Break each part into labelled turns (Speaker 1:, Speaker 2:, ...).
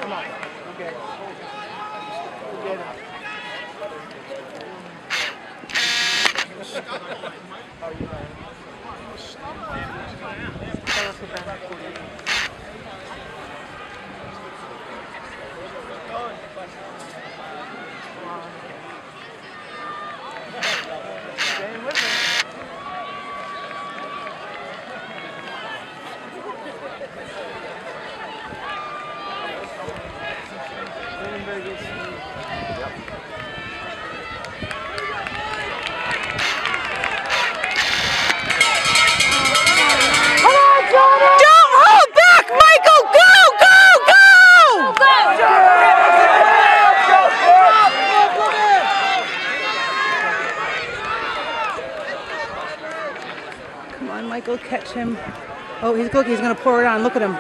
Speaker 1: Come on. Okay. Get him. How are you, man? Staying with me. Very good.
Speaker 2: Don't hold back, Michael! Go, go, go! Come on, Michael, catch him. Oh, he's gonna pour it on. Look at him.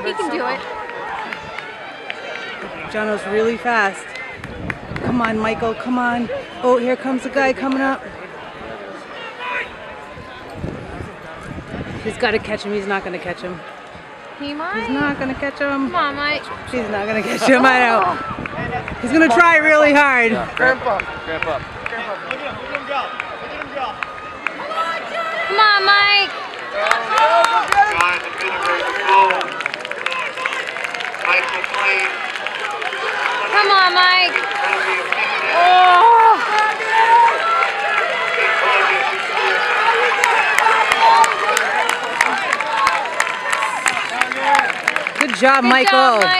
Speaker 3: He can do it.
Speaker 2: Jono's really fast. Come on, Michael, come on. Oh, here comes the guy coming up. He's got to catch him. He's not going to catch him.
Speaker 3: He might.
Speaker 2: He's not going to catch him.
Speaker 3: Come on, Mike.
Speaker 2: He's not going to catch him. I know. He's going to try really hard.
Speaker 1: Cramp up.
Speaker 4: Cramp up.
Speaker 1: Look at him go. Look at him go.
Speaker 3: Come on, Mike.
Speaker 5: Trying to integrate the ball. Michael McLean.
Speaker 3: Come on, Mike.
Speaker 2: Good job,
Speaker 3: Good
Speaker 2: Michael.
Speaker 3: job, Mike.